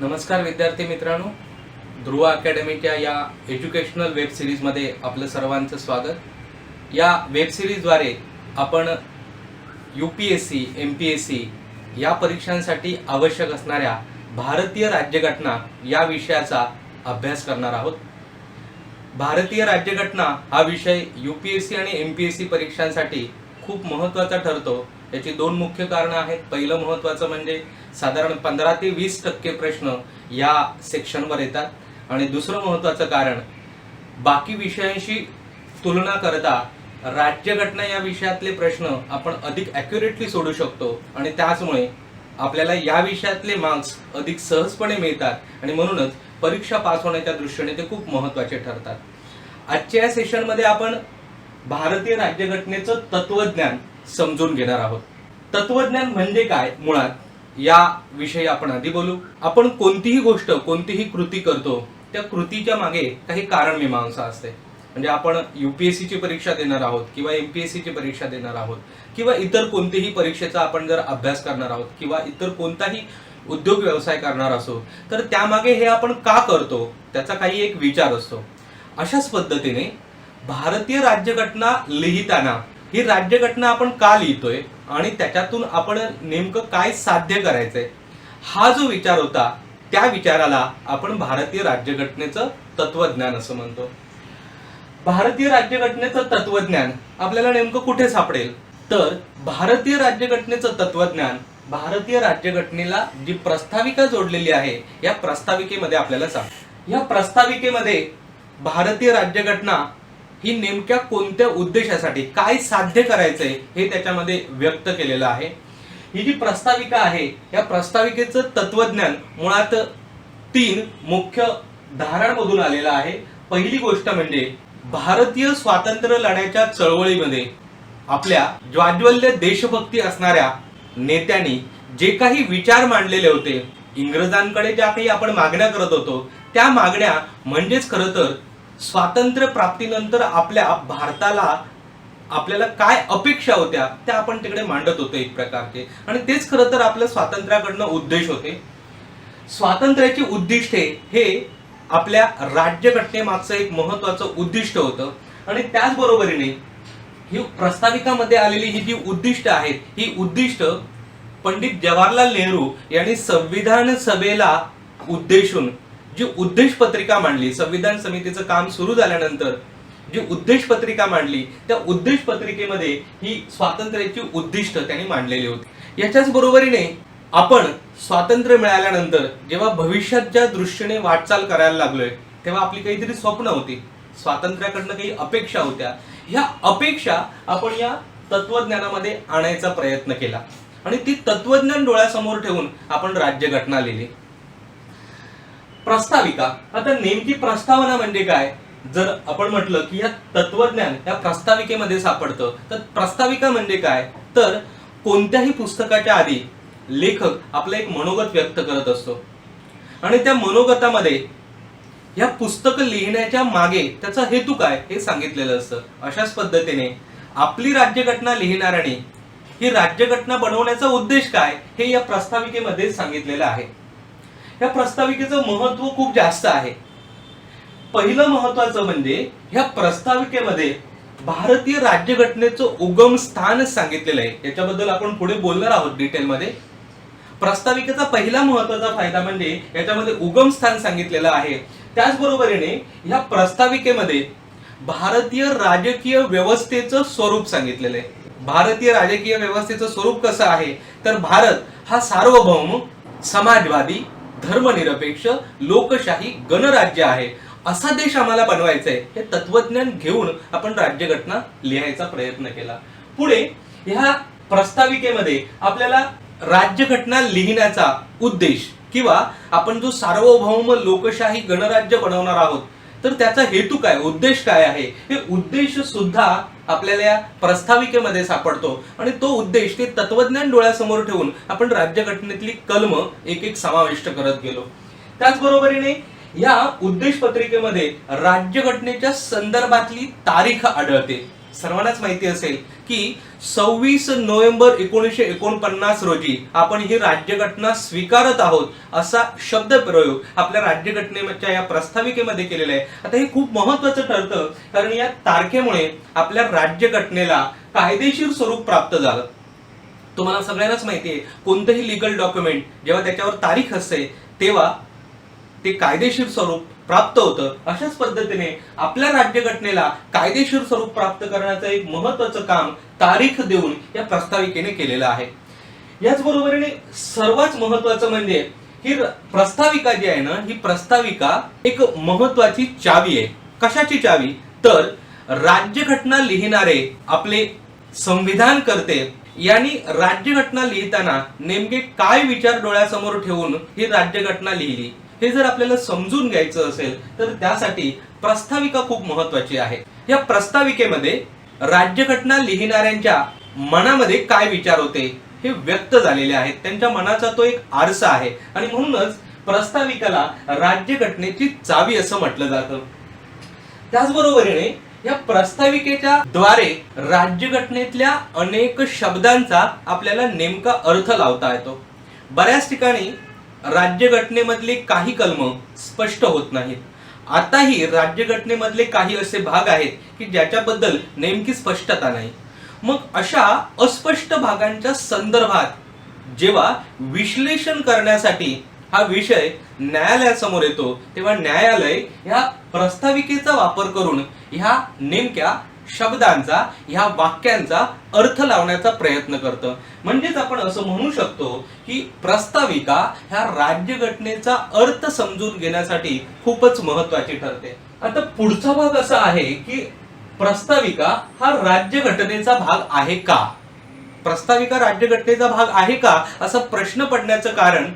नमस्कार विद्यार्थी मित्रांनो, ध्रुव अकॅडमीच्या या एज्युकेशनल वेब सिरीजमध्ये आपलं सर्वांचं स्वागत। या वेब सिरीजद्वारे आपण UPSC, MPSC या परीक्षांसाठी आवश्यक असणाऱ्या भारतीय राज्यघटना या विषयाचा अभ्यास करणार आहोत। भारतीय राज्यघटना हा विषय UPSC आणि MPSC परीक्षांसाठी खूप महत्त्वाचा ठरतो। याची दोन मुख्य कारणं आहेत। पहिलं महत्त्वाचं म्हणजे साधारण 15 ते 20% प्रश्न या सेक्शनवर येतात आणि दुसरं महत्त्वाचं कारण बाकी विषयांशी तुलना करता राज्यघटना या विषयातले प्रश्न आपण अधिक ॲक्युरेटली सोडू शकतो आणि त्याचमुळे आपल्याला या विषयातले मार्क्स अधिक सहजपणे मिळतात आणि म्हणूनच परीक्षा पास होण्याच्या दृष्टीने ते खूप महत्त्वाचे ठरतात। आजच्या या सेशनमध्ये आपण भारतीय राज्यघटनेचं तत्वज्ञान समजून घेणार आहोत। तत्वज्ञान म्हणजे काय मुळात या विषयी आपण आधी बोलू। आपण कोणतीही गोष्ट, कोणतीही कृती करतो त्या कृतीच्या मागे काही कारण मीमांसा असते। म्हणजे आपण UPSC ची परीक्षा देणार आहोत किंवा MPSC ची परीक्षा देणार आहोत किंवा इतर कोणतीही परीक्षेचा आपण जर अभ्यास करणार आहोत किंवा इतर कोणताही उद्योग व्यवसाय करणार असो तर त्यामागे हे आपण का करतो त्याचा काही एक विचार असतो। अशाच पद्धतीने भारतीय राज्यघटना लिहिताना ही राज्यघटना आपण का लिहितोय आणि त्याच्यातून आपण नेमकं काय साध्य करायचंय हा जो विचार होता त्या विचाराला आपण भारतीय राज्यघटनेचं तत्वज्ञान असं म्हणतो। भारतीय राज्यघटनेचं तत्वज्ञान आपल्याला नेमकं कुठे सापडेल तर भारतीय राज्यघटनेचं तत्वज्ञान भारतीय राज्यघटनेला जी प्रस्ताविका जोडलेली आहे या प्रस्ताविकेमध्ये आपल्याला सापडेल। या प्रस्ताविकेमध्ये भारतीय राज्यघटना ही नेमक्या कोणत्या उद्देशासाठी काय साध्य करायचंय हे त्याच्यामध्ये व्यक्त केलेलं आहे। ही जी प्रस्ताविका आहे या प्रस्ताविकेचं तत्वज्ञान मुळात 3 मुख्य धारांमधून आलेलं आहे। पहिली गोष्ट म्हणजे भारतीय स्वातंत्र्य लढ्याच्या चळवळीमध्ये आपल्या ज्वाज्वल्य देशभक्ती असणाऱ्या नेत्यांनी जे काही विचार मांडलेले होते, इंग्रजांकडे ज्या काही आपण मागण्या करत होतो त्या मागण्या म्हणजेच खरं तर स्वातंत्र्य प्राप्तीनंतर आपल्या भारताला आपल्याला काय अपेक्षा होत्या त्या आपण तिकडे मांडत होतो एक प्रकारचे, आणि तेच खरं तर आपल्या स्वातंत्र्याकडनं उद्देश होते। स्वातंत्र्याची उद्दिष्टे हे आपल्या राज्यघटनेमागचं एक महत्त्वाचं उद्दिष्ट होतं आणि त्याचबरोबरीने ही प्रस्ताविकामध्ये आलेली ही जी उद्दिष्ट आहेत ही उद्दिष्ट पंडित जवाहरलाल नेहरू यांनी संविधान सभेला उद्देशून जी उद्देश पत्रिका मांडली, संविधान समितीचं काम सुरू झाल्यानंतर जी उद्देश पत्रिका मांडली त्या उद्देश पत्रिकेमध्ये ही स्वातंत्र्याची उद्दिष्ट त्यांनी मांडलेली होती। याच्याच बरोबरीने आपण स्वातंत्र्य मिळाल्यानंतर जेव्हा भविष्याच्या दृष्टीने वाटचाल करायला लागलोय तेव्हा आपली काहीतरी स्वप्न होती, स्वातंत्र्याकडनं काही अपेक्षा होत्या। ह्या अपेक्षा आपण या तत्वज्ञानामध्ये आणायचा प्रयत्न केला आणि ती तत्वज्ञान डोळ्यासमोर ठेवून आपण राज्यघटना लिहिली। प्रस्ताविका, आता नेमकी प्रस्तावना म्हणजे काय जर आपण म्हटलं की या तत्वज्ञान या प्रस्ताविकेमध्ये सापडतं तर प्रस्ताविका म्हणजे काय तर कोणत्याही पुस्तकाच्या आधी लेखक आपलं एक मनोगत व्यक्त करत असतो आणि त्या मनोगतामध्ये या पुस्तक लिहिण्याच्या मागे त्याचा हेतू काय हे सांगितलेलं असतं। अशाच पद्धतीने आपली राज्यघटना लिहिणाऱ्याने ही राज्यघटना बनवण्याचा उद्देश काय हे या प्रस्ताविकेमध्ये सांगितलेलं आहे। या प्रस्ताविकेचं महत्त्व खूप जास्त आहे। पहिलं महत्त्वाचं म्हणजे ह्या प्रस्ताविकेमध्ये भारतीय राज्यघटनेचं उगम स्थान सांगितलेलं आहे। याच्याबद्दल आपण पुढे बोलणार आहोत डिटेलमध्ये। प्रस्ताविकेचा पहिला महत्त्वाचा फायदा म्हणजे याच्यामध्ये उगम स्थान सांगितलेलं आहे। त्याचबरोबरीने ह्या प्रस्ताविकेमध्ये भारतीय राजकीय व्यवस्थेचं स्वरूप सांगितलेलं आहे। भारतीय राजकीय व्यवस्थेचं स्वरूप कसं आहे तर भारत हा सार्वभौम, समाजवादी, धर्मनिरपेक्ष, लोकशाही गणराज्य आहे असा देश आम्हाला बनवायचा आहे हे तत्वज्ञान घेऊन आपण राज्यघटना लिहायचा प्रयत्न केला। पुढे ह्या प्रस्ताविकेमध्ये आपल्याला राज्यघटना लिहिण्याचा उद्देश किंवा आपण जो सार्वभौम लोकशाही गणराज्य बनवणार आहोत तर त्याचा हेतू काय, उद्देश काय आहे हे उद्देश सुद्धा आपल्याला या प्रस्ताविकेमध्ये सापडतो आणि तो उद्देश ते तत्वज्ञान डोळ्यासमोर ठेवून आपण राज्यघटनेतली कलम एक एक समाविष्ट करत गेलो। त्याचबरोबरीने या उद्देश पत्रिकेमध्ये राज्यघटनेच्या संदर्भातली तारीख आढळते। सर्वांनाच माहिती असेल की 26 नोव्हेंबर 1949 रोजी आपण ही राज्यघटना स्वीकारत आहोत असा शब्दप्रयोग आपल्या राज्यघटनेच्या या प्रस्ताविकेमध्ये केलेला आहे. आता हे खूप महत्त्वाचं ठरतं कारण या तारखेमुळे आपल्या राज्यघटनेला कायदेशीर स्वरूप प्राप्त झालं. तुम्हाला सगळ्यांनाच माहिती आहे कोणतंही लीगल डॉक्युमेंट जेव्हा त्याच्यावर तारीख असते तेव्हा ते कायदेशीर स्वरूप प्राप्त होतं. अशाच पद्धतीने आपल्या राज्यघटनेला कायदेशीर स्वरूप प्राप्त करण्याचं एक महत्त्वाचं काम तारीख देऊन या प्रस्ताविकेने केलेलं आहे. याचबरोबरीने सर्वात महत्त्वाचं म्हणजे ही प्रस्ताविका जी आहे ना, ही प्रस्ताविका एक महत्त्वाची चावी आहे. कशाची चावी? तर राज्यघटना लिहिणारे आपले संविधान करते यांनी राज्यघटना लिहिताना नेमके काय विचार डोळ्यासमोर ठेवून ही राज्यघटना लिहिली हे जर आपल्याला समजून घ्यायचं असेल तर त्यासाठी प्रस्ताविका खूप महत्त्वाची आहे. या प्रस्ताविकेमध्ये राज्यघटना लिहिणाऱ्यांच्या मनामध्ये काय विचार होते हे व्यक्त झालेले आहेत. त्यांच्या मनाचा तो एक आरसा आहे आणि म्हणूनच प्रस्ताविकेला राज्यघटनेची चावी असं म्हटलं जातं. त्याचबरोबरीने या प्रस्ताविकेच्या द्वारे राज्यघटनेतल्या अनेक शब्दांचा आपल्याला नेमका अर्थ लावता येतो. बऱ्याच ठिकाणी राज्यघटनेमधले काही कलम स्पष्ट होत नाहीत. आताही राज्यघटनेमधले काही असे भाग आहेत की ज्याच्याबद्दल नेमकी स्पष्टता नाही. मग अशा अस्पष्ट भागांच्या संदर्भात जेव्हा विश्लेषण करण्यासाठी हा विषय न्यायालयासमोर येतो तेव्हा न्यायालय ह्या प्रस्ताविकेचा वापर करून ह्या नेमक्या शब्दांचा, ह्या वाक्यांचा अर्थ लावण्याचा प्रयत्न करतं. म्हणजेच आपण असं म्हणू शकतो की प्रस्ताविका ह्या राज्यघटनेचा अर्थ समजून घेण्यासाठी खूपच महत्त्वाची ठरते. आता पुढचा भाग असा आहे की प्रस्ताविका हा राज्यघटनेचा भाग आहे का? प्रस्ताविका राज्यघटनेचा भाग आहे का असा प्रश्न पडण्याचं कारण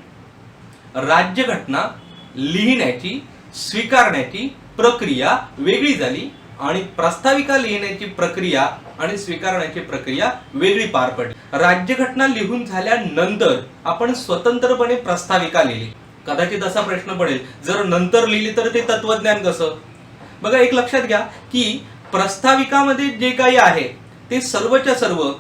राज्यघटना लिहिण्याची, स्वीकारण्याची प्रक्रिया वेगळी झाली आणि प्रस्ताविका लिहिण्याची प्रक्रिया आणि स्वीकारण्याची प्रक्रिया वेगळी पार पडली. राज्यघटना लिहून झाल्यानंतर आपण स्वतंत्रपणे प्रस्ताविका लिहिली. कदाचित असा प्रश्न पडेल, जर नंतर लिहिली तर ते तत्वज्ञान कसं? बघा, एक लक्षात घ्या की प्रस्ताविकामध्ये जे काही आहे ते सर्वच्या सर्व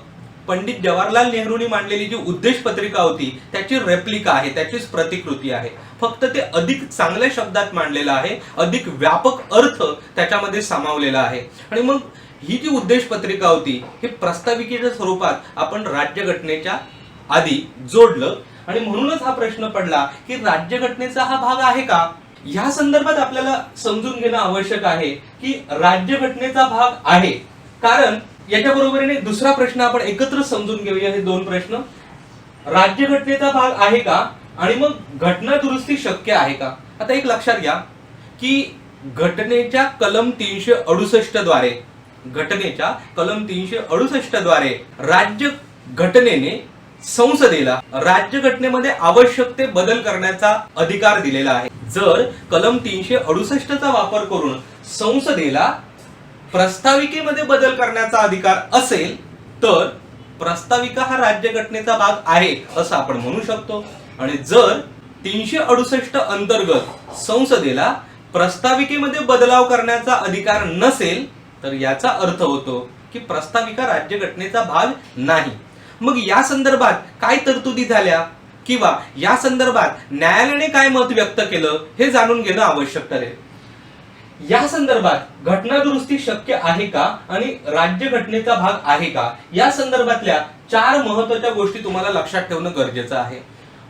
पंडित जवाहरलाल नेहरूंनी मांडलेली जी उद्देश पत्रिका होती त्याची रेप्लिका आहे, त्याचीच प्रतिकृती आहे. फक्त ते अधिक चांगल्या शब्दात मांडलेलं आहे, अधिक व्यापक अर्थ त्याच्यामध्ये सामावलेला आहे. आणि मग ही जी उद्देश पत्रिका होती ही प्रस्ताविकेच्या स्वरूपात आपण राज्यघटनेच्या आधी जोडलं आणि म्हणूनच हा प्रश्न पडला की राज्यघटनेचा हा भाग आहे का? या संदर्भात आपल्याला समजून घेणं आवश्यक आहे की राज्यघटनेचा भाग आहे. कारण याच्या बरोबरीने दुसरा प्रश्न आपण एकत्र समजून घेऊया. हे दोन प्रश्न, राज्यघटनेचा भाग आहे का आणि मग घटना दुरुस्ती शक्य आहे का? आता एक लक्षात घ्या की घटनेच्या कलम 368 द्वारे राज्य घटनेने संसदेला राज्यघटनेमध्ये आवश्यक ते बदल करण्याचा अधिकार दिलेला आहे. जर कलम 368 चा वापर करून संसदेला प्रस्ताविकेमध्ये बदल करण्याचा अधिकार असेल तर प्रस्ताविका हा राज्यघटनेचा भाग आहे असं आपण म्हणू शकतो. आणि जर 368 अंतर्गत संसदेला प्रस्ताविकेमध्ये बदलाव करण्याचा अधिकार नसेल तर याचा अर्थ होतो की प्रस्ताविका राज्यघटनेचा भाग नाही. मग या संदर्भात काय तरतुदी झाल्या किंवा या संदर्भात न्यायालयाने काय मत व्यक्त केलं हे जाणून घेणं आवश्यक ठरेल. या संदर्भात घटना दुरुस्ती शक्य आहे का आणि राज्यघटनेचा भाग आहे का या संदर्भातल्या 4 महत्त्वाच्या गोष्टी तुम्हाला लक्षात ठेवणं गरजेचं आहे.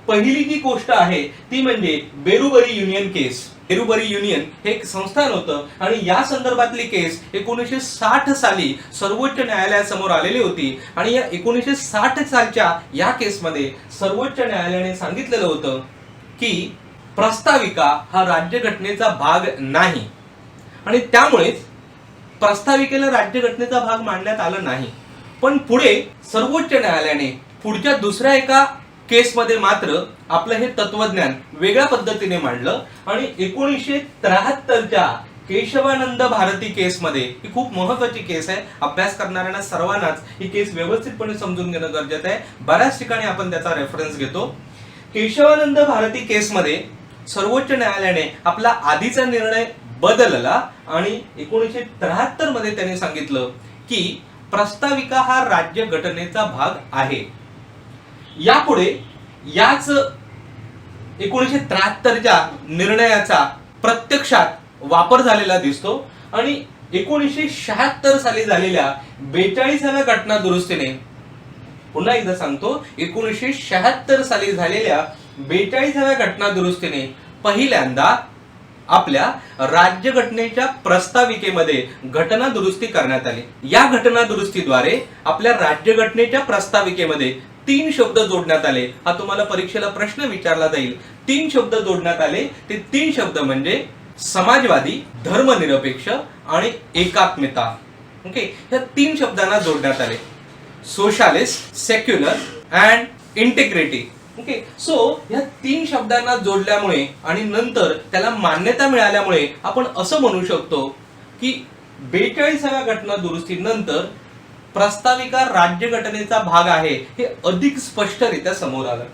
पहिली जी गोष्ट आहे ती म्हणजे बेरुबरी युनियन केस. बेरुबरी युनियन हे एक संस्थान होतं आणि या संदर्भातली केस 1960 साली सर्वोच्च न्यायालयासमोर आलेली होती आणि या 1960 सालच्या या केसमध्ये सर्वोच्च न्यायालयाने सांगितलेलं होतं की प्रस्ताविका हा राज्यघटनेचा भाग नाही आणि त्यामुळेच प्रस्ताविकेला राज्यघटनेचा भाग मानण्यात आला नाही. पण पुढे सर्वोच्च न्यायालयाने पुढच्या दुसऱ्या एका केसमध्ये मात्र आपलं हे तत्वज्ञान वेगळ्या पद्धतीने मांडलं आणि 1973च्या केशवानंद भारती केसमध्ये, ही खूप महत्वाची केस आहे, अभ्यास करणाऱ्यांना सर्वांनाच ही केस व्यवस्थितपणे समजून घेणं गरजेचं आहे. बऱ्याच ठिकाणी आपण त्याचा रेफरन्स घेतो. केशवानंद भारती केसमध्ये सर्वोच्च न्यायालयाने आपला आधीचा निर्णय बदलला आणि 1973 मध्ये त्यांनी सांगितलं की प्रस्ताविका हा राज्य घटनेचा भाग आहे. यापुढे याच 1973च्या निर्णयाचा प्रत्यक्षात वापर झालेला दिसतो आणि 1976 साली झालेल्या 42व्या घटना दुरुस्तीने, पुन्हा एकदा सांगतो, 1976 साली झालेल्या 42व्या घटना दुरुस्तीने पहिल्यांदा आपल्या राज्यघटनेच्या प्रस्ताविकेमध्ये घटना दुरुस्ती करण्यात आली. या घटना दुरुस्तीद्वारे आपल्या राज्यघटनेच्या प्रस्ताविकेमध्ये 3 शब्द जोडण्यात आले. हा तुम्हाला परीक्षेला प्रश्न विचारला जाईल. 3 शब्द जोडण्यात आले. ते 3 शब्द म्हणजे समाजवादी, धर्मनिरपेक्ष आणि एकात्मता. ओके, या 3 शब्दांना जोडण्यात आले. Socialist, secular and integrity. Okay, so या 3 शब्दांना जोडल्यामुळे आणि नंतर त्याला मान्यता मिळाल्यामुळे आपण असं म्हणू शकतो की 42व्या घटना दुरुस्तीनंतर प्रस्ताविका राज्यघटनेचा भाग आहे हे अधिक स्पष्टरित्या समोर आलं.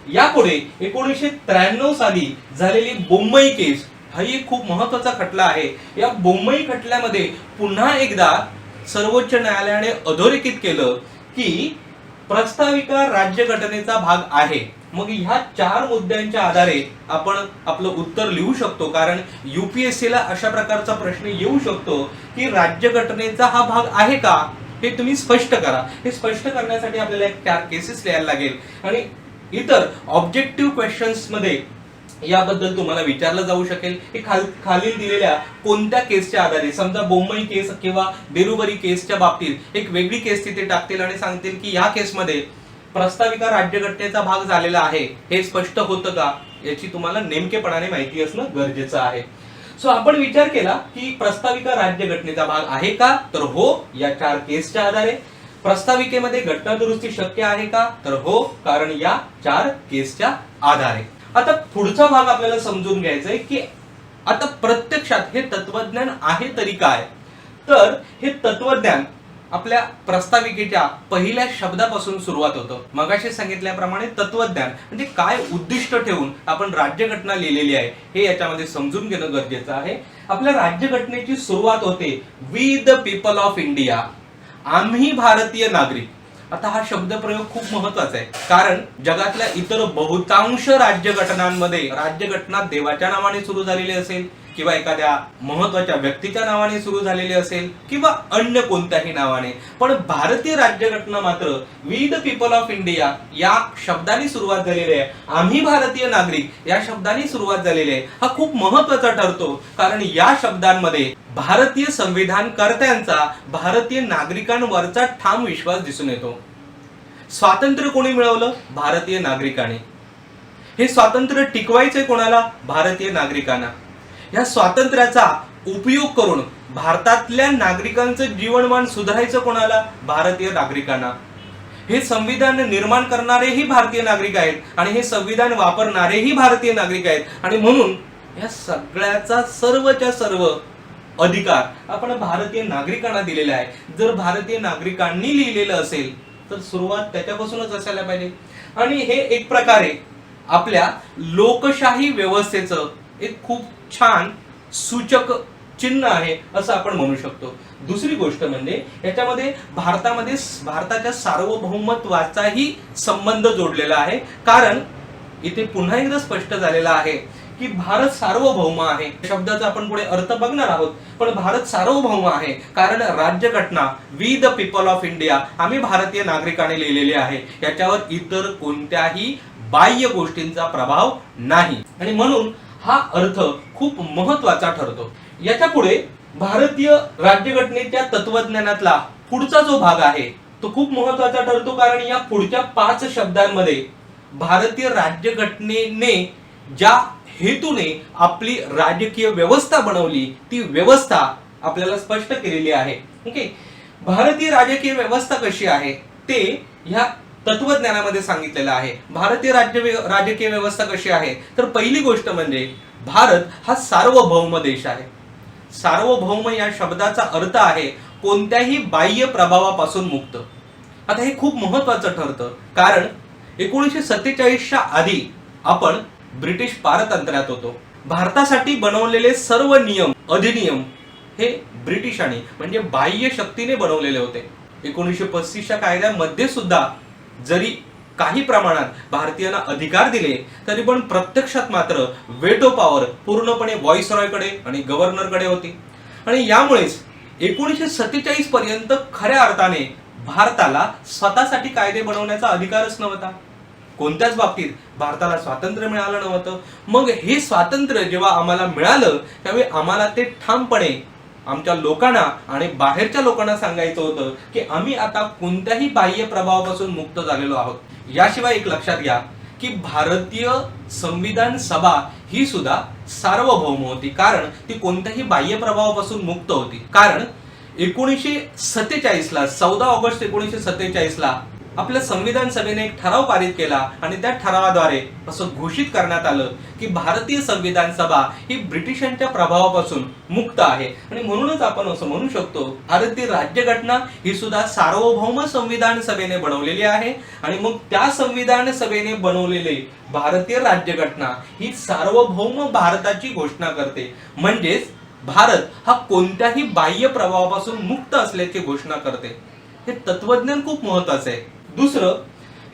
यापुढे 1993 साली झालेली बोंबई केस हा एक खूप महत्वाचा खटला आहे. या बोंबई खटल्यामध्ये पुन्हा एकदा सर्वोच्च न्यायालयाने अधोरेखित केलं की प्रस्ताविका राज्यघटनेचा भाग आहे. मग ह्या 4 मुद्द्यांच्या आधारे आपण आपलं उत्तर लिहू शकतो, कारण UPSC ला अशा प्रकारचा प्रश्न येऊ शकतो की राज्यघटनेचा हा भाग आहे का हे तुम्ही स्पष्ट करा. हे स्पष्ट करण्यासाठी आपल्याला 4 केसेस लिहायला लागेल आणि इतर ऑब्जेक्टिव्ह क्वेश्चन्स मध्ये याबद्दल तुम्हाला विचारलं जाऊ शकेल. हे खालील दिलेल्या कोणत्या केसच्या आधारे, समजा बोंबई केस किंवा बेरुबरी केसच्या बाबतीत एक वेगळी केस तिथे टाकतील आणि सांगतील की या केसमध्ये प्रस्ताविका राज्यघटनेचा भाग झालेला आहे, हे स्पष्ट होतं का, याची तुम्हाला नेमकेपणाने माहिती असणं गरजेचं आहे. सो आपण विचार केला की प्रस्ताविका राज्यघटनेचा भाग आहे का, तर हो, या 4 केसच्या आधारे. प्रस्ताविकेमध्ये घटना दुरुस्ती शक्य आहे का, तर हो, कारण या 4 केसच्या आधारे. आता पुढचा भाग आपल्याला समजून घ्यायचा आहे की आता प्रत्यक्षात हे तत्वज्ञान आहे तरी काय. तर हे तत्वज्ञान आपल्या प्रस्ताविकेच्या पहिल्या शब्दापासून सुरुवात होतं. मगाशी सांगितल्याप्रमाणे तत्वज्ञान म्हणजे काय उद्दिष्ट ठेवून आपण राज्यघटना लिहिलेली आहे हे याच्यामध्ये समजून घेणं गरजेचं आहे. आपल्या राज्यघटनेची सुरुवात होते we the people of India, आम्ही भारतीय नागरिक. आता हा शब्दप्रयोग खूप महत्वाचा आहे, कारण जगातल्या इतर बहुतांश राज्यघटनांमध्ये राज्यघटना देवाच्या नावाने सुरू झालेली असेल किंवा एखाद्या महत्वाच्या व्यक्तीच्या नावाने सुरू झालेली असेल किंवा अन्य कोणत्याही नावाने, पण भारतीय राज्यघटना मात्र we the people of India या शब्दाने सुरुवात झालेली आहे. आम्ही भारतीय नागरिक या शब्दाने सुरुवात झालेली आहे. हा खूप महत्वाचा ठरतो, कारण या शब्दांमध्ये भारतीय संविधान कर्त्यांचा भारतीय नागरिकांवरचा ठाम विश्वास दिसून येतो. स्वातंत्र्य कोणी मिळवलं? भारतीय नागरिकांनी. हे स्वातंत्र्य टिकवायचे कोणाला? भारतीय नागरिकांना. या स्वातंत्र्याचा उपयोग करून भारतातल्या नागरिकांचं जीवनमान सुधारायचं कोणाला? भारतीय नागरिकांना. हे संविधान निर्माण करणारेही भारतीय नागरिक आहेत आणि हे संविधान वापरणारेही भारतीय नागरिक आहेत आणि म्हणून या सगळ्याचा सर्वच्या सर्व अधिकार आपण भारतीय नागरिकांना दिलेला आहे. जर भारतीय नागरिकांनी लिहिलेलं असेल तर सुरुवात त्याच्यापासूनच असायला पाहिजे. आणि हे एक प्रकारे आपल्या लोकशाही व्यवस्थेचं एक खूप छान सूचक चिन्ह आहे असं आपण म्हणू शकतो. दुसरी गोष्ट म्हणजे याच्यामध्ये भारताच्या सार्वभौमत्वाचाही संबंध जोडलेला आहे, कारण इथे पुन्हा एकदा स्पष्ट झालेला आहे की भारत सार्वभौम आहे. शब्दाचा आपण पुढे अर्थ बघणार आहोत, पण भारत सार्वभौम आहे कारण राज्यघटना we the people of India, आम्ही भारतीय नागरिकांनी लिहिलेली आहे. याच्यावर इतर कोणत्याही बाह्य गोष्टींचा प्रभाव नाही आणि म्हणून हा अर्थ खूप महत्वाचा ठरतो. याच्या पुढे भारतीय राज्यघटनेच्या तत्वज्ञानातला पुढचा जो भाग आहे तो खूप महत्वाचा ठरतो, कारण या पुढच्या 5 शब्दांमध्ये भारतीय राज्यघटनेने ज्या हेतूने आपली राजकीय व्यवस्था बनवली ती व्यवस्था आपल्याला स्पष्ट केलेली आहे. ओके, भारतीय राजकीय व्यवस्था कशी आहे ते ह्या तत्वज्ञानामध्ये सांगितलेलं आहे. भारतीय राजकीय व्यवस्था कशी आहे तर पहिली गोष्ट म्हणजे भारत हा सार्वभौम देश आहे. सार्वभौम या शब्दाचा अर्थ आहे कोणत्याही बाह्य प्रभावापासून मुक्त. आता हे खूप महत्वाचं ठरतं, कारण 1947च्या आधी आपण ब्रिटिश पारतंत्र्यात होतो. भारतासाठी बनवलेले सर्व नियम अधिनियम हे ब्रिटिशांनी म्हणजे बाह्य शक्तीने बनवलेले होते. 1935च्या कायद्यामध्ये सुद्धा जरी काही प्रमाणात भारतीयांना अधिकार दिले तरी पण प्रत्यक्षात मात्र वेटो पॉवर पूर्णपणे व्हॉइसरॉयकडे आणि गव्हर्नरकडे होती. आणि यामुळेच 1947 पर्यंत खऱ्या अर्थाने भारताला स्वतःसाठी कायदे बनवण्याचा अधिकारच नव्हता. कोणत्याच बाबतीत भारताला स्वातंत्र्य मिळालं नव्हतं. मग हे स्वातंत्र्य जेव्हा आम्हाला मिळालं त्यावेळी आम्हाला ते ठामपणे आमच्या लोकांना आणि बाहेरच्या लोकांना सांगायचं होतं की आम्ही आता कोणत्याही बाह्य प्रभावापासून मुक्त झालेलो आहोत. याशिवाय एक लक्षात घ्या की भारतीय संविधान सभा ही सुद्धा सार्वभौम होती, कारण ती कोणत्याही बाह्य प्रभावापासून मुक्त होती. कारण 1947 ला 14 ऑगस्ट 1947 ला आपल्या संविधान सभेने एक ठराव पारित केला आणि त्या ठरावाद्वारे असं घोषित करण्यात आलं की भारतीय संविधान सभा ही ब्रिटिशांच्या प्रभावापासून मुक्त आहे. आणि म्हणूनच आपण असं म्हणू शकतो भारतीय राज्यघटना ही सुद्धा सार्वभौम संविधान सभेने बनवलेली आहे. आणि मग त्या संविधान सभेने बनवलेली भारतीय राज्यघटना ही सार्वभौम भारताची घोषणा करते. म्हणजेच भारत हा कोणत्याही बाह्य प्रभावापासून मुक्त असल्याची घोषणा करते. हे तत्वज्ञान खूप महत्वाचं आहे. दुसरं,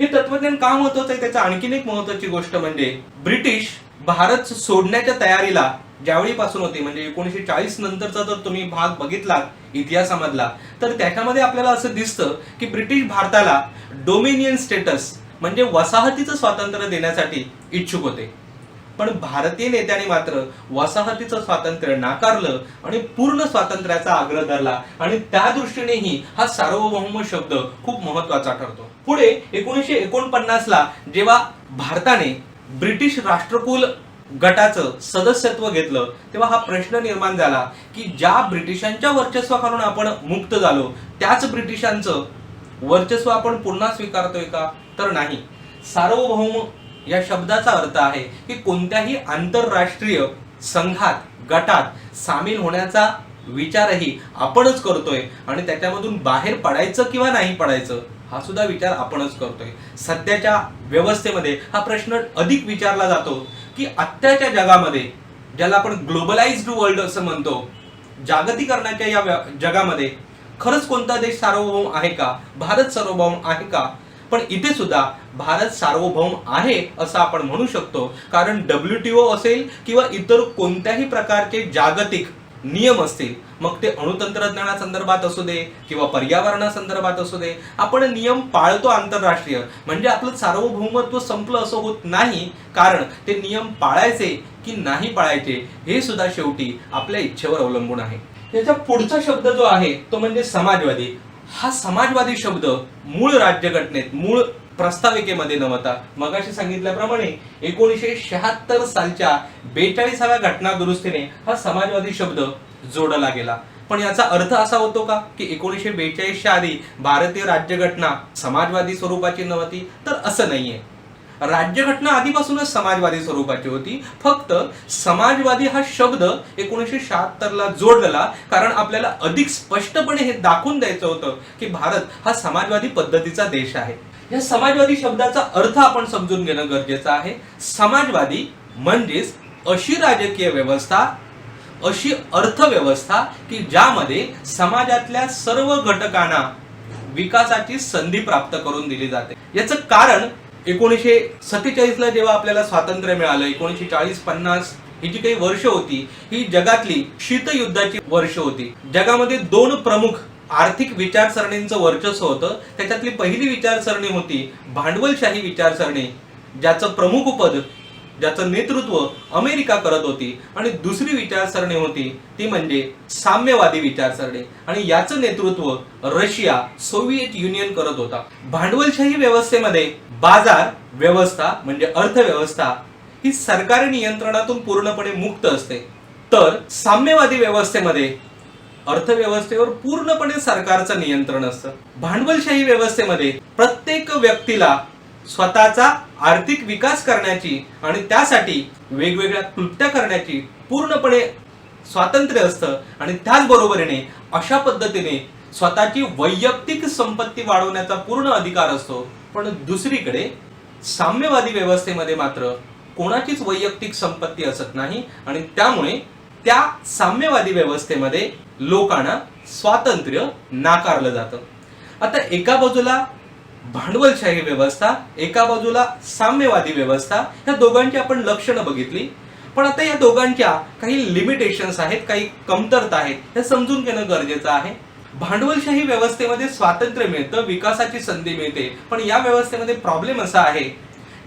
हे तत्वज्ञान का महत्वाचं आहे त्याचा आणखीन एक महत्वाची गोष्ट म्हणजे ब्रिटिश भारत सोडण्याच्या तयारीला ज्यावेळीपासून होते, म्हणजे 1940 नंतरचा जर तुम्ही भाग बघितलात इतिहासामधला तर त्याच्यामध्ये आपल्याला असं दिसतं की ब्रिटिश भारताला डोमिनियन स्टेटस म्हणजे वसाहतीचं स्वातंत्र्य देण्यासाठी इच्छुक होते. पण भारतीय नेत्यांनी मात्र वसाहतीचं स्वातंत्र्य नाकारलं आणि पूर्ण स्वातंत्र्याचा आग्रह धरला. आणि त्या दृष्टीनेही हा सार्वभौम शब्द खूप महत्वाचा ठरतो. पुढे 1949 ला जेव्हा भारताने ब्रिटिश राष्ट्रकुल गटाचं सदस्यत्व घेतलं तेव्हा हा प्रश्न निर्माण झाला की ज्या ब्रिटिशांच्या वर्चस्वाखालून आपण मुक्त झालो त्याच ब्रिटिशांचं वर्चस्व आपण पुन्हा स्वीकारतोय का? तर नाही. सार्वभौम या शब्दाचा अर्थ आहे की कोणत्याही आंतरराष्ट्रीय संघात गटात सामील होण्याचा विचारही आपणच करतोय आणि त्याच्यामधून बाहेर पडायचं किंवा नाही पडायचं हा सुद्धा विचार आपणच करतोय. सध्याच्या व्यवस्थेमध्ये हा प्रश्न अधिक विचारला जातो की आत्ताच्या जगामध्ये, ज्याला आपण ग्लोबलाइज्ड वर्ल्ड असं म्हणतो, जागतिकीकरणाच्या या जगामध्ये खरंच कोणता देश सार्वभौम आहे का? भारत सार्वभौम आहे का? पण इथे सुद्धा भारत सार्वभौम आहे असं आपण म्हणू शकतो, कारण WTO असेल किंवा इतर कोणत्याही प्रकारचे जागतिक नियम असतील, मग ते अणुतंत्रज्ञानासंदर्भात असू दे किंवा पर्यावरणासंदर्भात असू दे, आपण नियम पाळतो आंतरराष्ट्रीय. म्हणजे आपलं सार्वभौमत्व संपलं असं होत नाही, कारण ते नियम पाळायचे की नाही पाळायचे हे सुद्धा शेवटी आपल्या इच्छेवर अवलंबून आहे. याचा पुढचा शब्द जो आहे तो म्हणजे समाजवादी. हा समाजवादी शब्द मूळ राज्यघटनेत, मूळ प्रस्ताविकेमध्ये नव्हता. मगाशी सांगितल्याप्रमाणे 1976 सालच्या 42व्या घटना दुरुस्तीने हा समाजवादी शब्द जोडला गेला. पण याचा अर्थ असा होतो का की 1942च्या आधी भारतीय राज्यघटना समाजवादी स्वरूपाची नव्हती? तर असं नाहीये. राज्यघटना आधीपासूनच समाजवादी स्वरूपाची होती. फक्त समाजवादी हा शब्द 1976 ला जोडलेला, कारण आपल्याला अधिक स्पष्टपणे हे दाखवून द्यायचं होतं की भारत हा समाजवादी पद्धतीचा देश आहे. या समाजवादी शब्दाचा अर्थ आपण समजून घेणं गरजेचं आहे. समाजवादी म्हणजेच अशी राजकीय व्यवस्था, अशी अर्थव्यवस्था की ज्यामध्ये समाजातल्या सर्व घटकांना विकासाची संधी प्राप्त करून दिली जाते. याचं कारण 1947 ला जेव्हा आपल्याला स्वातंत्र्य मिळालं, 1940-50 ही जी काही वर्ष होती ही जगातली शीतयुद्धाची वर्ष होती. जगामध्ये दोन प्रमुख आर्थिक विचारसरणींचं वर्चस्व होतं. त्याच्यातली पहिली विचारसरणी होती भांडवलशाही विचारसरणी, ज्याचं प्रमुख पद, ज्याचं नेतृत्व अमेरिका करत होती. आणि दुसरी विचारसरणी होती ती म्हणजे साम्यवादी विचारसरणी, आणि याचं नेतृत्व रशिया, सोव्हिएट युनियन करत होता. भांडवलशाही व्यवस्थेमध्ये बाजार व्यवस्था म्हणजे अर्थव्यवस्था ही सरकारी नियंत्रणातून पूर्णपणे मुक्त असते, तर साम्यवादी व्यवस्थेमध्ये अर्थव्यवस्थेवर पूर्णपणे सरकारचं नियंत्रण असतं. भांडवलशाही व्यवस्थेमध्ये प्रत्येक व्यक्तीला स्वतःचा आर्थिक विकास करण्याची आणि त्यासाठी वेगवेगळ्या कृत्या करण्याची पूर्णपणे स्वातंत्र्य असतं. आणि त्याचबरोबरीने अशा पद्धतीने स्वतःची वैयक्तिक संपत्ती वाढवण्याचा पूर्ण अधिकार असतो. पण दुसरीकडे साम्यवादी व्यवस्थेमध्ये मात्र कोणाचीच वैयक्तिक संपत्ती असत नाही, आणि त्यामुळे त्या साम्यवादी व्यवस्थेमध्ये लोकांना स्वातंत्र्य नाकारलं जातं. आता एका बाजूला भांडवलशाही व्यवस्था, एका बाजूला साम्यवादी व्यवस्था, या दोघांची आपण लक्षणं बघितली. पण आता या दोघांच्या काही लिमिटेशन्स आहेत, काही कमतरता आहेत, हे समजून घेणं गरजेचं आहे. भांडवलशाही व्यवस्थेमध्ये स्वातंत्र्य मिळतं, विकासाची संधी मिळते, पण या व्यवस्थेमध्ये प्रॉब्लेम असा आहे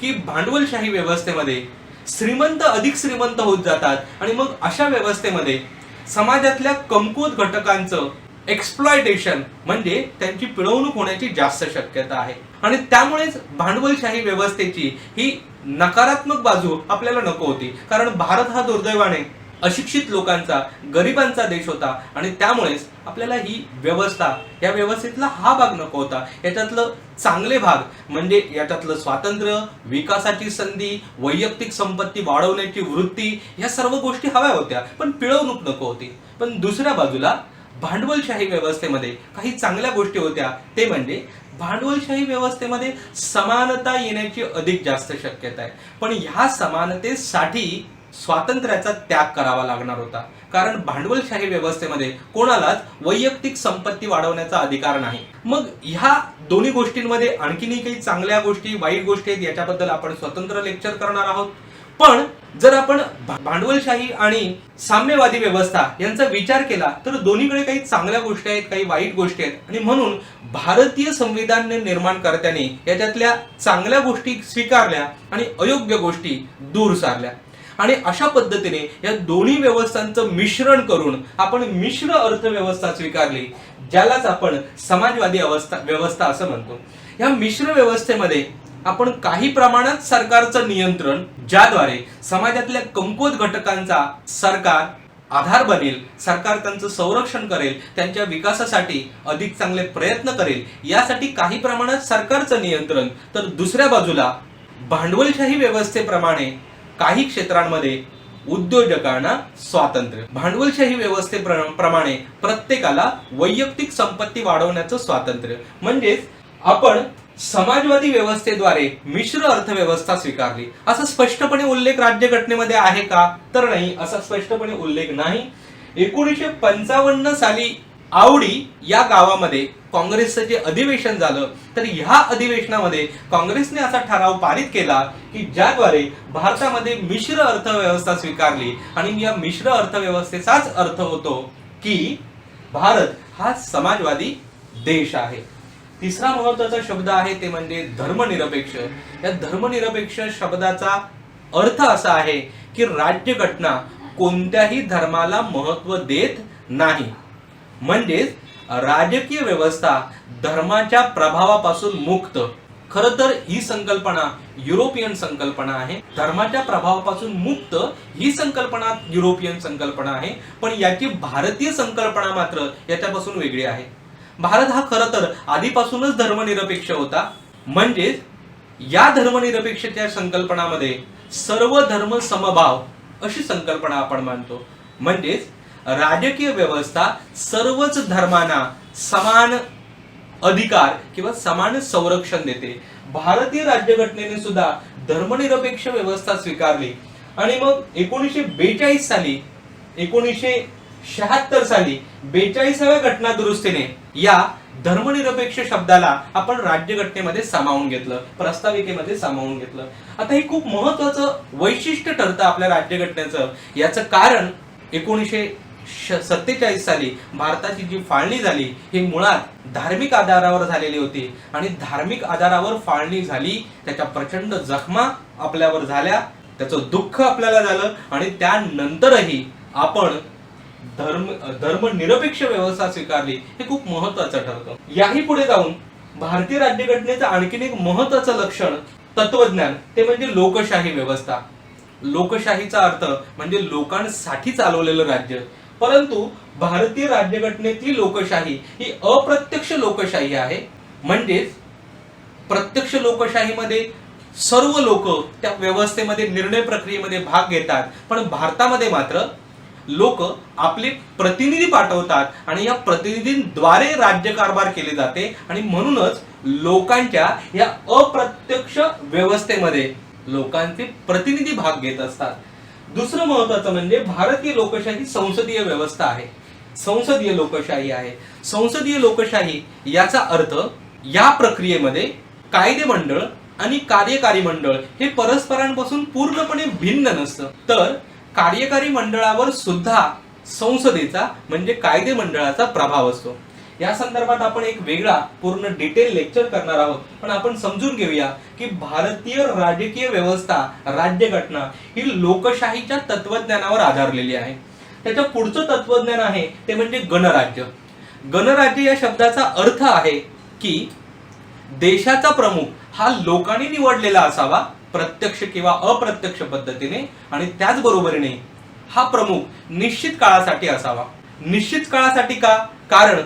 की भांडवलशाही व्यवस्थेमध्ये श्रीमंत अधिक श्रीमंत होत जातात आणि मग अशा व्यवस्थेमध्ये समाजातल्या कमकुवत घटकांचं एक्सप्लॉयटेशन म्हणजे त्यांची पिळवणूक होण्याची जास्त शक्यता आहे. आणि त्यामुळेच भांडवलशाही व्यवस्थेची ही नकारात्मक बाजू आपल्याला नको होती. कारण भारत हा दुर्दैवाने अशिक्षित लोकांचा, गरिबांचा देश होता आणि त्यामुळेच आपल्याला ही व्यवस्था, या व्यवस्थेतला हा भाग नको होता. याच्यातलं चांगले भाग म्हणजे याच्यातलं स्वातंत्र्य, विकासाची संधी, वैयक्तिक संपत्ती वाढवण्याची वृत्ती, या सर्व गोष्टी हव्या होत्या, पण पिळवणूक नको होती. पण दुसऱ्या बाजूला भांडवलशाही व्यवस्थेमध्ये काही चांगल्या गोष्टी होत्या. ते म्हणजे भांडवलशाही व्यवस्थेमध्ये समानता येण्याची अधिक जास्त शक्यता आहे. पण ह्या समानतेसाठी स्वातंत्र्याचा त्याग करावा लागणार होता. कारण भांडवलशाही व्यवस्थेमध्ये कोणालाच वैयक्तिक संपत्ती वाढवण्याचा अधिकार नाही. मग ह्या दोन्ही गोष्टींमध्ये आणखीनही काही चांगल्या गोष्टी, वाईट गोष्टी आहेत, याच्याबद्दल आपण स्वतंत्र लेक्चर करणार आहोत. पण जर आपण भांडवलशाही आणि साम्यवादी व्यवस्था यांचा विचार केला तर दोन्हीकडे काही चांगल्या गोष्टी आहेत, काही वाईट गोष्टी आहेत. आणि म्हणून भारतीय संविधान निर्माणकर्त्यांनी याच्यातल्या चांगल्या गोष्टी स्वीकारल्या आणि अयोग्य गोष्टी दूर सारल्या. आणि अशा पद्धतीने या दोन्ही व्यवस्थांचं मिश्रण करून आपण मिश्र अर्थव्यवस्था स्वीकारली, ज्यालाच आपण समाजवादी व्यवस्था असं म्हणतो. या मिश्र व्यवस्थेमध्ये आपण काही प्रमाणात सरकारचं नियंत्रण, ज्याद्वारे समाजातल्या कमकुवत घटकांचा सरकार आधार बनेल, सरकार त्यांचं संरक्षण करेल, त्यांच्या विकासासाठी अधिक चांगले प्रयत्न करेल, यासाठी काही प्रमाणात सरकारचं नियंत्रण. तर दुसऱ्या बाजूला भांडवलशाही व्यवस्थेप्रमाणे काही क्षेत्रांमध्ये उद्योजकांना स्वातंत्र्य. भांडवलशाही व्यवस्थेप्रमाणे प्रत्येकाला वैयक्तिक संपत्ती वाढवण्याचं स्वातंत्र्य. म्हणजेच आपण समाजवादी व्यवस्थेद्वारे मिश्र अर्थव्यवस्था स्वीकारली. असा स्पष्टपणे उल्लेख राज्यघटनेमध्ये आहे का? तर नाही, असा स्पष्टपणे उल्लेख नाही. 1955 साली आवडी या गावामध्ये काँग्रेसचं जे अधिवेशन झालं, तर ह्या अधिवेशनामध्ये काँग्रेसने असा ठराव पारित केला की ज्याद्वारे भारतामध्ये मिश्र अर्थव्यवस्था स्वीकारली. आणि या मिश्र अर्थव्यवस्थेचाच अर्थ होतो की भारत हा समाजवादी देश आहे. तिसरा महत्त्वाचा शब्द आहे ते म्हणजे धर्मनिरपेक्ष. या धर्मनिरपेक्ष शब्दाचा अर्थ असा आहे की राज्यघटना कोणत्याही धर्माला महत्त्व देत नाही. म्हणजेच राजकीय व्यवस्था धर्माच्या प्रभावापासून मुक्त. खरं तर ही संकल्पना युरोपियन संकल्पना आहे. धर्माच्या प्रभावापासून मुक्त ही संकल्पना युरोपियन संकल्पना आहे, पण याची भारतीय संकल्पना मात्र याच्यापासून वेगळी आहे. भारत हा खरं तर आधीपासूनच धर्मनिरपेक्ष होता. म्हणजेच या धर्मनिरपेक्षतेच्या संकल्पनामध्ये सर्व धर्म समभाव अशी संकल्पना आपण मानतो. म्हणजेच राजकीय व्यवस्था सर्वच धर्मांना समान अधिकार किंवा समान संरक्षण देते. भारतीय राज्यघटनेने सुद्धा धर्मनिरपेक्ष व्यवस्था स्वीकारली. आणि मग 1942 साली, 1976 साली 42व्या घटना दुरुस्तीने या धर्मनिरपेक्ष शब्दाला आपण राज्यघटनेमध्ये सामावून घेतलं, प्रस्ताविकेमध्ये सामावून घेतलं. आता हे खूप महत्वाचं वैशिष्ट्य ठरतं आपल्या राज्यघटनेचं. याचं कारण 1947 साली भारताची जी फाळणी झाली ही मुळात धार्मिक आधारावर झालेली होती. आणि धार्मिक आधारावर फाळणी झाली, त्याच्या प्रचंड जखमा आपल्यावर झाल्या, त्याचं दुःख आपल्याला झालं. आणि त्यानंतरही आपण धर्मनिरपेक्ष व्यवस्था स्वीकारली, हे खूप महत्वाचं ठरतं. याही पुढे जाऊन भारतीय राज्यघटनेचं आणखीन एक महत्वाचं लक्षण, तत्वज्ञान, ते म्हणजे लोकशाही व्यवस्था. लोकशाहीचा अर्थ म्हणजे लोकांसाठी चालवलेलं राज्य. परंतु भारतीय राज्यघटनेतली लोकशाही ही अप्रत्यक्ष लोकशाही आहे. म्हणजेच प्रत्यक्ष लोकशाहीमध्ये सर्व लोक त्या व्यवस्थेमध्ये निर्णय प्रक्रियेमध्ये भाग घेतात, पण भारतामध्ये मात्र लोक आपले प्रतिनिधी पाठवतात आणि या प्रतिनिधींद्वारे राज्यकारभार केले जाते. आणि म्हणूनच लोकांच्या या अप्रत्यक्ष व्यवस्थेमध्ये लोकांचे प्रतिनिधी भाग घेत असतात. दुसरं महत्त्वाचं म्हणजे भारतीय लोकशाही संसदीय व्यवस्था आहे. संसदीय लोकशाही आहे. संसदीय लोकशाही याचा अर्थ या प्रक्रियेमध्ये कायदे मंडळ आणि कार्यकारी मंडळ हे परस्परांपासून पूर्णपणे भिन्न नसतं, तर कार्यकारी मंडळावर सुद्धा संसदेचा म्हणजे कायदे मंडळाचा प्रभाव असतो. या संदर्भात आपण एक वेगळा पूर्ण डिटेल लेक्चर करणार आहोत, पण आपण समजून घेऊया की भारतीय राजकीय व्यवस्था, राज्यघटना ही लोकशाहीच्या तत्वज्ञानावर आधारलेली आहे. त्याच्या पुढचं तत्वज्ञान आहे ते म्हणजे गणराज्य. गणराज्य या शब्दाचा अर्थ आहे की देशाचा प्रमुख हा लोकांनी निवडलेला असावा, प्रत्यक्ष किंवा अप्रत्यक्ष पद्धतीने, आणि त्याचबरोबरीने हा प्रमुख निश्चित काळासाठी असावा. निश्चित काळासाठी का? कारण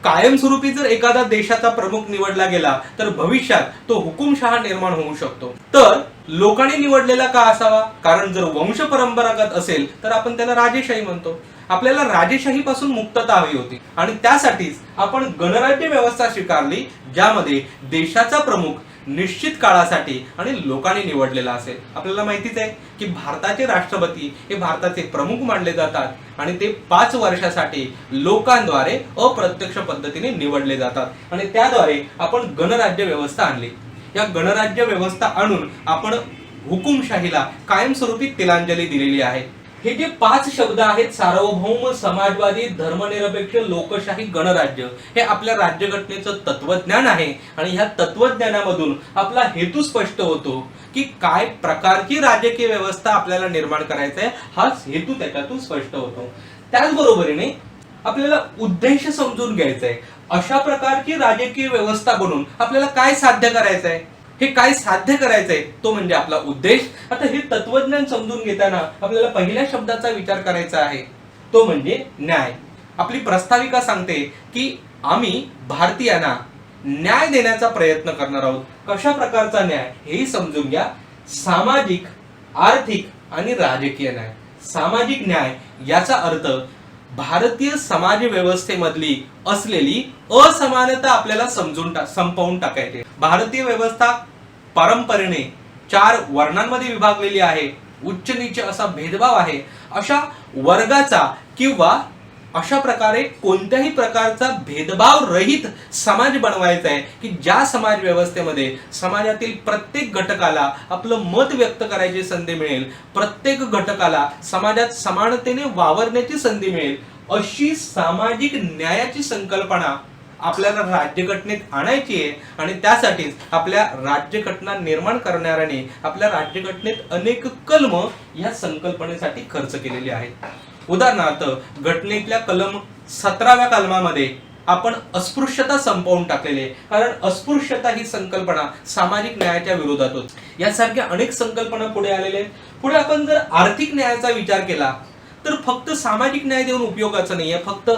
कायमस्वरूपी जर एखादा देशाचा प्रमुख निवडला गेला तर भविष्यात तो हुकुमशहा निर्माण होऊ शकतो. तर लोकांनी निवडलेला का असावा? कारण जर वंश परंपरागत असेल तर आपण त्याला राजेशाही म्हणतो. आपल्याला राजेशाहीपासून मुक्तता हवी होती आणि त्यासाठीच आपण गणराज्य व्यवस्था स्वीकारली, ज्यामध्ये देशाचा प्रमुख निश्चित काळासाठी आणि लोकांनी निवडलेला असेल. आपल्याला माहितीच आहे की भारताचे राष्ट्रपती हे भारताचे प्रमुख मानले जातात आणि ते 5 वर्षासाठी लोकांद्वारे अप्रत्यक्ष पद्धतीने निवडले जातात आणि त्याद्वारे आपण गणराज्य व्यवस्था आणली. या गणराज्य व्यवस्था आणून आपण हुकुमशाहीला कायमस्वरूपी तिलांजली दिलेली आहे. हे जे 5 शब्द आहेत, सार्वभौम, समाजवादी, धर्मनिरपेक्ष, लोकशाही, गणराज्य, हे आपल्या राज्यघटनेचं तत्वज्ञान आहे आणि ह्या तत्वज्ञानामधून आपला हेतू स्पष्ट होतो की काय प्रकारची राजकीय व्यवस्था आपल्याला निर्माण करायचा आहे, हाच हेतू त्याच्यातून स्पष्ट होतो. त्याचबरोबरीने आपल्याला उद्देश समजून घ्यायचा आहे. अशा प्रकारची राजकीय व्यवस्था बनवून आपल्याला काय साध्य करायचं आहे, हे काय साध्य करायचंय तो म्हणजे आपला उद्देश. आता हे तत्वज्ञान समजून घेताना आपल्याला पहिल्या शब्दाचा विचार करायचा आहे, तो म्हणजे न्याय. आपली प्रस्ताविका सांगते की आम्ही भारतीयांना न्याय देण्याचा प्रयत्न करणार आहोत. कशा प्रकारचा न्याय हेही समजून घ्या. सामाजिक, आर्थिक आणि राजकीय न्याय. सामाजिक न्याय याचा अर्थ भारतीय समाज व्यवस्थेमधली असलेली असमानता आपल्याला संपवून टाकायची. भारतीय व्यवस्था परंपरेने 4 वर्णांमध्ये विभागलेली आहे. उच्च नीच असा भेदभाव आहे. अशा वर्गाचा किंवा अशा प्रकारे कोणत्याही प्रकारचा भेदभाव रहित समाज बनवायचा आहे की ज्या समाज व्यवस्थेमध्ये समाजातील प्रत्येक घटकाला आपलं मत व्यक्त करायची संधी मिळेल, प्रत्येक घटकाला समाजात समानतेने वावरण्याची संधी मिळेल. अशी सामाजिक न्यायाची संकल्पना आपल्याला राज्यघटनेत आणायची आहे आणि त्यासाठीच आपल्या राज्यघटना निर्माण करणाऱ्याने आपल्या राज्यघटनेत अनेक कलम या संकल्पनेसाठी खर्च केलेले आहेत. उदाहरणार्थ घटनेतल्या कलम 17व्या कलमामध्ये आपण अस्पृश्यता संपवून टाकलेली आहे, कारण अस्पृश्यता ही संकल्पना सामाजिक न्यायाच्या विरोधात होती. यासारख्या अनेक संकल्पना पुढे आलेल्या आहेत. पुढे आपण जर आर्थिक न्यायाचा विचार केला तर फक्त सामाजिक न्याय देऊन उपयोगाचं नाहीये, फक्त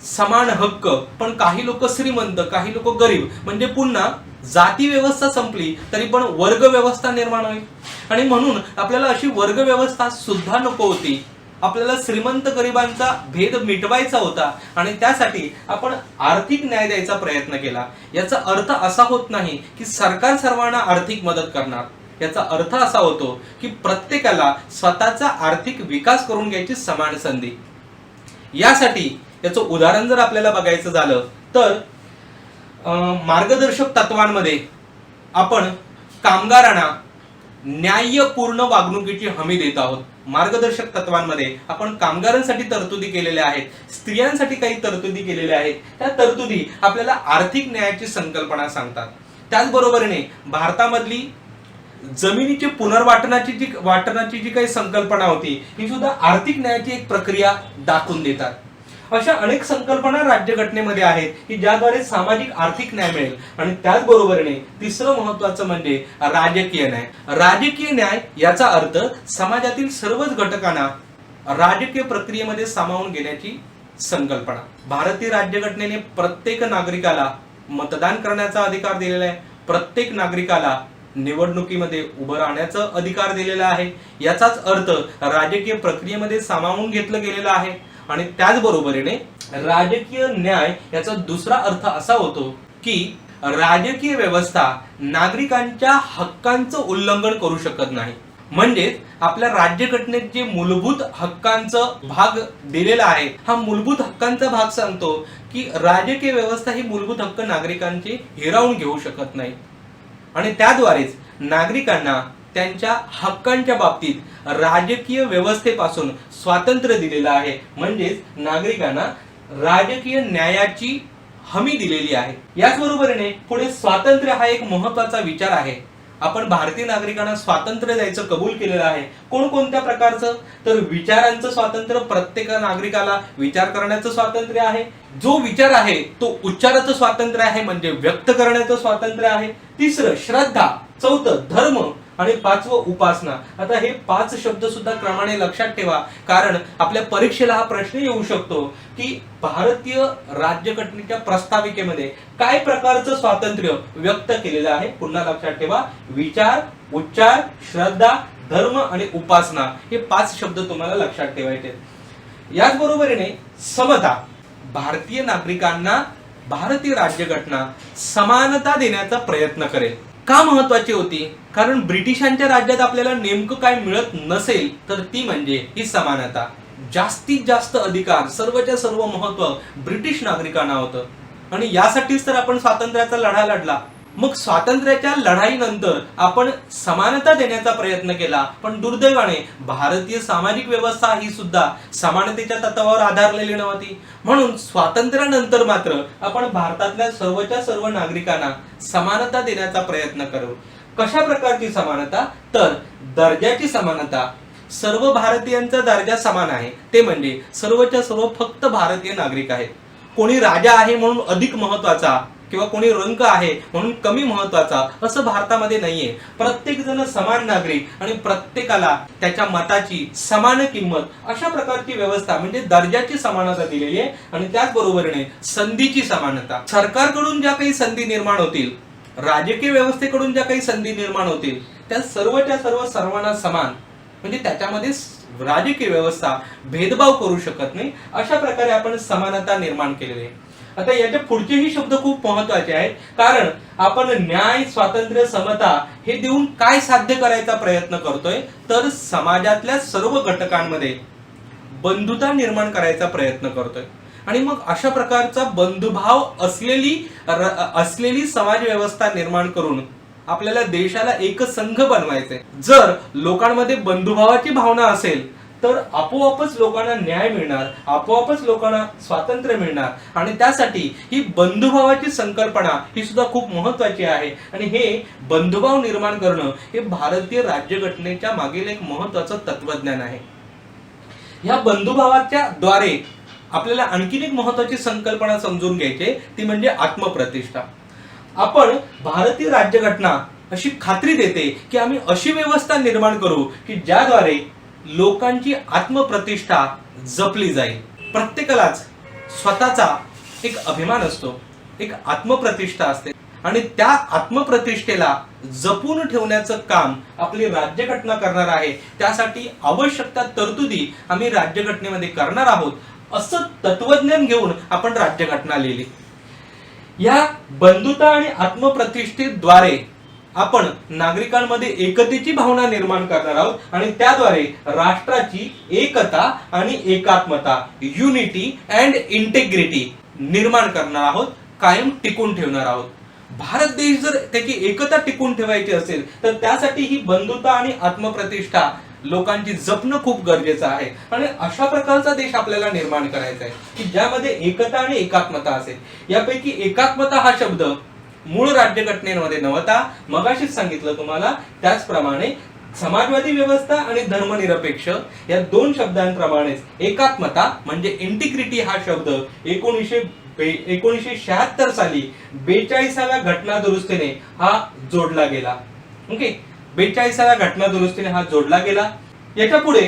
समान हक्क. पण काही लोक श्रीमंत, काही लोक गरीब, म्हणजे पुन्हा जाती व्यवस्था संपली तरी पण वर्ग व्यवस्था निर्माण होईल. आणि म्हणून आपल्याला अशी वर्ग व्यवस्था सुद्धा नको होती. आपल्याला श्रीमंत गरिबांचा भेद मिटवायचा होता आणि त्यासाठी आपण आर्थिक न्याय द्यायचा प्रयत्न केला. याचा अर्थ असा होत नाही की सरकार सर्वांना आर्थिक मदत करणार. याचा अर्थ असा होतो की प्रत्येकाला स्वतःचा आर्थिक विकास करून घ्यायची समान संधी. यासाठी याचं उदाहरण जर आपल्याला बघायचं झालं तर मार्गदर्शक तत्वांमध्ये आपण कामगारांना न्यायपूर्ण वागणुकीची हमी देत आहोत. मार्गदर्शक तत्वांमध्ये आपण कामगारांसाठी तरतुदी केलेल्या आहेत, स्त्रियांसाठी काही तरतुदी केलेल्या आहेत. त्या तरतुदी आपल्याला आर्थिक न्यायाची संकल्पना सांगतात. त्याचबरोबरीने भारतामधली जमिनीची पुनर्वाटनाची जी काही संकल्पना होती ही सुद्धा आर्थिक न्यायाची एक प्रक्रिया दाखवून देतात. अशा अनेक संकल्पना राज्यघटनेमध्ये आहेत की ज्याद्वारे सामाजिक आर्थिक न्याय मिळेल. आणि त्याचबरोबरीने तिसरं महत्वाचं म्हणजे राजकीय न्याय. राजकीय न्याय याचा अर्थ समाजातील सर्वच घटकांना राजकीय प्रक्रियेमध्ये सामावून घेण्याची संकल्पना. भारतीय राज्यघटनेने प्रत्येक नागरिकाला मतदान करण्याचा अधिकार दिलेला आहे, प्रत्येक नागरिकाला निवडणुकीमध्ये उभं राहण्याचा अधिकार दिलेला आहे. याचाच अर्थ राजकीय प्रक्रियेमध्ये सामावून घेतलं गेलेलं आहे. आणि त्याचबरोबरीने राजकीय न्याय याचा दुसरा अर्थ असा होतो की राजकीय व्यवस्था नागरिकांच्या हक्कांचं उल्लंघन करू शकत नाही. म्हणजेच आपल्या राज्यघटनेत जे मूलभूत हक्कांचं भाग दिलेला आहे, हा मूलभूत हक्कांचा भाग सांगतो की राजकीय व्यवस्था ही मूलभूत हक्क नागरिकांचे हिरावून घेऊ शकत नाही आणि त्याद्वारेच नागरिकांना त्यांच्या हक्कांच्या बाबतीत राजकीय व्यवस्थेपासून स्वातंत्र्य दिलेलं आहे. म्हणजेच नागरिकांना राजकीय न्यायाची हमी दिलेली आहे. याचबरोबरीने पुढे स्वातंत्र्य हा एक महत्वाचा विचार आहे. आपण भारतीय नागरिकांना स्वातंत्र्य द्यायचं कबूल केलेलं आहे. कोणकोणत्या प्रकारचं? तर विचारांचं स्वातंत्र्य, प्रत्येक नागरिकाला विचार करण्याचं स्वातंत्र्य आहे. जो विचार आहे तो उच्चाराचं स्वातंत्र्य आहे, म्हणजे व्यक्त करण्याचं स्वातंत्र्य आहे. तिसरं श्रद्धा, चौथं धर्म आणि पाचवं उपासना. आता हे 5 शब्द सुद्धा क्रमाने लक्षात ठेवा, कारण आपल्या परीक्षेला हा प्रश्न येऊ शकतो की भारतीय राज्यघटनेच्या प्रस्ताविकेमध्ये काय प्रकारचं स्वातंत्र्य व्यक्त केलेलं आहे. पुन्हा लक्षात ठेवा, विचार, उच्चार, श्रद्धा, धर्म आणि उपासना हे 5 शब्द तुम्हाला लक्षात ठेवायचे. याचबरोबरीने समता, भारतीय नागरिकांना भारतीय राज्यघटना समानता देण्याचा प्रयत्न करेल. का महत्वाची होती? कारण ब्रिटिशांच्या राज्यात आपल्याला नेमकं काय मिळत नसेल तर ती म्हणजे ही समानता. जास्तीत जास्त अधिकार, सर्वच्या सर्व महत्व ब्रिटिश नागरिकांना होतं आणि यासाठीच तर आपण स्वातंत्र्याचा लढा लढला. मग स्वातंत्र्याच्या लढाईनंतर आपण समानता देण्याचा प्रयत्न केला, पण दुर्दैवाने भारतीय सामाजिक व्यवस्था ही सुद्धा समानतेच्या तत्वावर आधारलेली नव्हती. म्हणून स्वातंत्र्यानंतर मात्र आपण भारतातल्या सर्वच्या सर्व नागरिकांना समानता देण्याचा प्रयत्न करू. कशा प्रकारची समानता? तर दर्जाची समानता. सर्व भारतीयांचा दर्जा समान आहे, ते म्हणजे सर्वच्या सर्व फक्त भारतीय नागरिक आहेत. कोणी राजा आहे म्हणून अधिक महत्वाचा किंवा कोणी रंक आहे म्हणून कमी महत्वाचा असं भारतामध्ये नाहीये. प्रत्येक जण समान नागरिक आणि प्रत्येकाला त्याच्या मताची समान किंमत, अशा प्रकारची व्यवस्था म्हणजे दर्जाची समानता दिलेली आहे. आणि त्याचबरोबरीने संधीची समानता. सरकारकडून ज्या काही संधी निर्माण होतील, राजकीय व्यवस्थेकडून ज्या काही संधी निर्माण होतील, त्या सर्वच्या सर्व सर्वांना समान, म्हणजे त्याच्यामध्ये राजकीय व्यवस्था भेदभाव करू शकत नाही, अशा प्रकारे आपण समानता निर्माण केलेली आहे. आता याच्या पुढचेही शब्द खूप महत्वाचे आहेत, कारण आपण न्याय, स्वातंत्र्य, समता हे देऊन काय साध्य करायचा प्रयत्न करतोय? तर समाजातल्या सर्व घटकांमध्ये बंधुता निर्माण करायचा प्रयत्न करतोय. आणि मग अशा प्रकारचा बंधुभाव असलेली समाज व्यवस्था निर्माण करून आपल्याला देशाला एक संघ बनवायचंय. जर लोकांमध्ये बंधुभावाची भावना असेल तर आपोआपच लोकांना न्याय मिळणार, आपोआपच लोकांना स्वातंत्र्य मिळणार. आणि त्यासाठी ही बंधुभावाची संकल्पना ही सुद्धा खूप महत्वाची आहे. आणि हे बंधुभाव निर्माण करणं हे भारतीय राज्यघटनेच्या मागील एक महत्वाचं तत्वज्ञान आहे. ह्या बंधुभावाच्या द्वारे आपल्याला आणखीन एक महत्वाची संकल्पना समजून घ्यायची, ती म्हणजे आत्मप्रतिष्ठा. आपण भारतीय राज्यघटना अशी खात्री देते की आम्ही अशी व्यवस्था निर्माण करू की ज्याद्वारे लोकांची आत्मप्रतिष्ठा जपली जाईल. प्रत्येकालाच स्वतःचा एक अभिमान असतो, एक आत्मप्रतिष्ठा असते आणि त्या आत्मप्रतिष्ठेला जपून ठेवण्याचं काम आपली राज्यघटना करणार आहे. त्यासाठी आवश्यक त्या तरतुदी आम्ही राज्यघटनेमध्ये करणार आहोत, असं तत्वज्ञान घेऊन आपण राज्यघटना लिहिली. या बंधुता आणि आत्मप्रतिष्ठेद्वारे आपण नागरिकांमध्ये एकतेची भावना निर्माण करणार आहोत आणि त्याद्वारे राष्ट्राची एकता आणि एकात्मता, युनिटी अँड इंटेग्रिटी निर्माण करणार आहोत, कायम टिकून ठेवणार आहोत. भारत देश जर त्याची एकता टिकून ठेवायची असेल तर त्यासाठी ही बंधुता आणि आत्मप्रतिष्ठा लोकांची जपणं खूप गरजेचं आहे. आणि अशा प्रकारचा देश आपल्याला निर्माण करायचा आहे की ज्यामध्ये एकता आणि एकात्मता असेल. यापैकी एकात्मता हा शब्द मूळ राज्यघटनेमध्ये नव्हता, मगाशीच सांगितलं तुम्हाला. त्याचप्रमाणे समाजवादी व्यवस्था आणि धर्मनिरपेक्ष या 2 शब्दांप्रमाणेच एकात्मता म्हणजे इंटिग्रिटी हा शब्द 1976 साली 42व्या घटना दुरुस्तीने हा जोडला गेला. ओके, 42व्या घटना दुरुस्तीने हा जोडला गेला. याच्या पुढे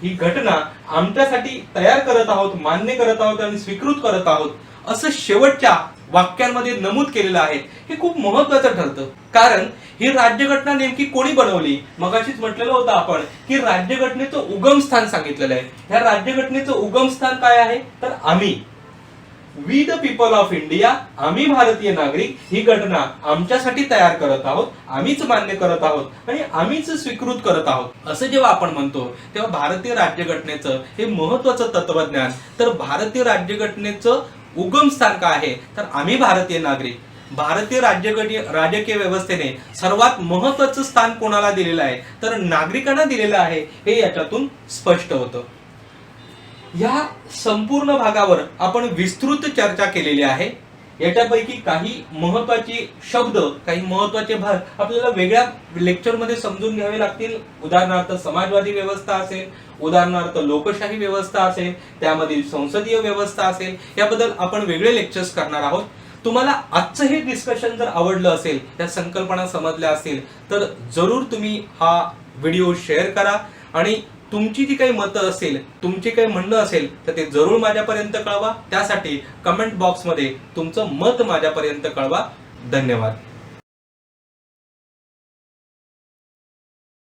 ही घटना आमच्यासाठी तयार करत आहोत, मान्य करत आहोत आणि स्वीकृत करत आहोत असं शेवटच्या वाक्यांमध्ये नमूद केलेलं आहे. हे खूप महत्वाचं ठरतं, कारण ही राज्यघटना नेमकी कोणी बनवली? मगाशीच म्हटलेलं होतं आपण की राज्यघटनेचं उगमस्थान सांगितलेलं आहे. ह्या राज्यघटनेचं उगमस्थान काय आहे? तर आम्ही we the people of India, आम्ही भारतीय नागरिक ही घटना आमच्यासाठी तयार करत आहोत, आम्हीच मान्य करत आहोत आणि आम्हीच स्वीकृत करत आहोत असं जेव्हा आपण म्हणतो तेव्हा भारतीय राज्यघटनेचं हे महत्वाचं तत्वज्ञान, तर भारतीय राज्यघटनेचं उगम स्थान काय आहे तर आम्ही भारतीय नागरिक, भारतीय राजकीय व्यवस्थेने सर्वात महत्वाचं स्थान कोणाला दिलेलं आहे तर नागरिकांना दिलेलं आहे हे याच्यातून स्पष्ट होतं. या संपूर्ण भागावर आपण विस्तृत चर्चा केलेली आहे. याच्यापैकी काही महत्वाचे शब्द, काही महत्वाचे भाग आपल्याला वेगळ्या लेक्चरमध्ये समजून घ्यावे लागतील. उदाहरणार्थ समाजवादी व्यवस्था असेल, उदाहरणार्थ लोकशाही व्यवस्था असेल, त्यामधील संसदीय व्यवस्था असेल, याबद्दल आपण वेगळे लेक्चर्स करणार आहोत. तुम्हाला आजचं हे डिस्कशन जर आवडलं असेल, त्या संकल्पना समजल्या असतील तर जरूर तुम्ही हा व्हिडिओ शेअर करा आणि तुमची जी काही मतं असेल, तुमची काही म्हणणं असेल तर ते जरूर माझ्यापर्यंत कळवा. त्यासाठी कमेंट बॉक्समध्ये तुमचं मत माझ्यापर्यंत कळवा. धन्यवाद.